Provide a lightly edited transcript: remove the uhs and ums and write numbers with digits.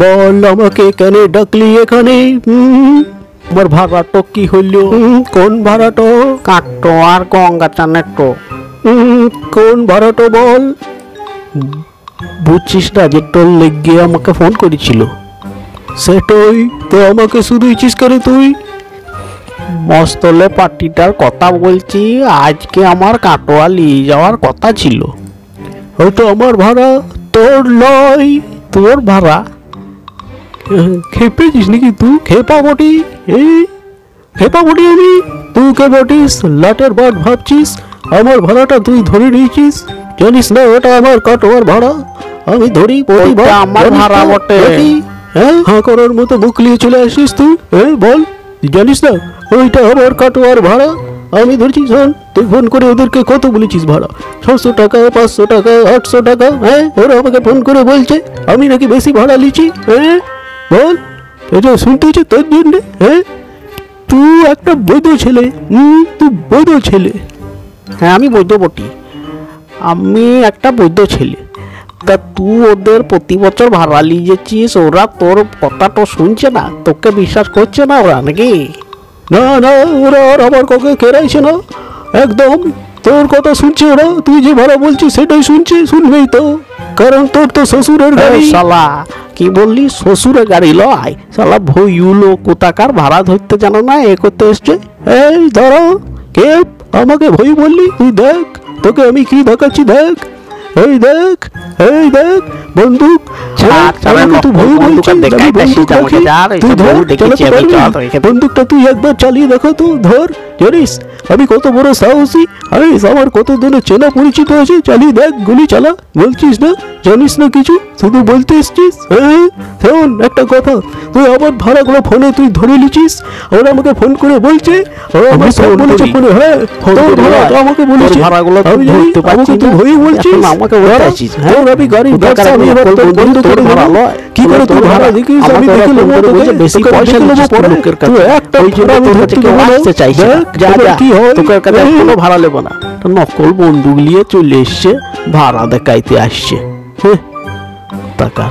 বল আমাকে কেন ডাকলি এখানে? আমার ভাড়াটো কি হইল? কোন ভাড়াটো? কাটো আর গঙ্গা চানের তো। কোন ভাড়াটো বল? বুঝছিস না যে তোর লেগে আমাকে ফোন করেছিল? সেটাই তো, আমাকে শুধু ইচ্ছিস করে তুই। মস্তলে পার্টিটার কথা বলছি, আজকে আমার কাটোয়া নিয়ে যাওয়ার কথা ছিল। হয়তো আমার ভাড়া, তোর নয়। তোর ভাড়া? খেপেছিস নাকি তুই? খেপা বটি, এই খেপা বটি আমি। তুই কে বটিস? লাটের বাট ভাবছিস? আমার ভাড়াটা তুই ধরে নিয়েছিস? জানিস না ওটা আমার কাটোয়ার ভাড়া? আমি ধরি প্রতিবার। আমার ভাড়া বটে। হ্যাঁ, হাঁ করার মতো মুখ নিয়ে চলে আসিস তুই। বল, জানিস না ওইটা আমার কাটোয়ার ভাড়া? আমি ধরছি। শোন, তুই ফোন করে ওদেরকে কত বলেছিস ভাড়া? 600 টাকা, 500 টাকা, 800 টাকা। ওরা আমাকে ফোন করে বলছে আমি নাকি বেশি ভাড়া লিছি। বল, এটা শুনতে হচ্ছে তোর জন্যে? তুই একটা বৈধ ছেলে, তুই বৈধ ছেলে। হ্যাঁ, আমি বৈধ বটি, আমি একটা বৈধ ছেলে। তা তুই ওদের প্রতি বছর ভাড়া লিয়েছিস, ওরা তোর কথা তো শুনছে না, তোকে বিশ্বাস করছে না ওরা নাকি? না না, ওরা আর আমার কাউকে কেরাইছে না একদম। তোর কথা শুনছে ওরা, তুই যে ভাড়া বলছিস সেটাই শুনছে, শুনবেই তো, কারণ তোর তো শ্বশুরের গাড়ি। শালা কি বললি? শ্বশুরের গাড়ি লয়? শালা ভইউলো কোথাকার, ভাড়া ধরতে জানো না, এ করতে এসছে। এই ধরো, কে আমাকে ভই বললি? তুই দেখ তোকে আমি কি দেখাচ্ছি, দেখ। এই দেখ, এই দেখ বন্দুক। তুই ভই বলছিস? বন্দুকটা তুই একবার চালিয়ে দেখো তো, ধর। জানিস আমি কত বড় সাহসী? আমার কত দিনের চেনা পরিচিত আছে। চালিয়ে দেখ, গুলি চালা। বলছিস না, জানিস না কিছু, শুধু বলতে এসছিস। শোন একটা কথা, তুই আমার ভাড়াগুলো ফোনে তুই ধরে লিছিস। ওরা আমাকে ফোন করে বলছে, আমাকে সব বলেছে ফোনে। আমাকে বলেছে ভাড়াগুলো আমি ধরতে পারছি না। তুই ভই বলছিস আমাকে বলছিস? আমি গাড়ি ব্যবসা, আমি এবার তোর বন্ধ করে ভাড়া লয়। কি করে তুই ভাড়া দেখিস? আমি দেখে নেবো তোকে, বেশি পয়সা নিচ্ছিস লোকের কাছে। একটা ভাড়া আমি ধরতে দেবো না। কি হয়, তোকে কোনো ভাড়া নেবো না। নকল বন্দুক নিয়ে চলে এসছে, ভাড়া দেখাইতে আসছে। টাকা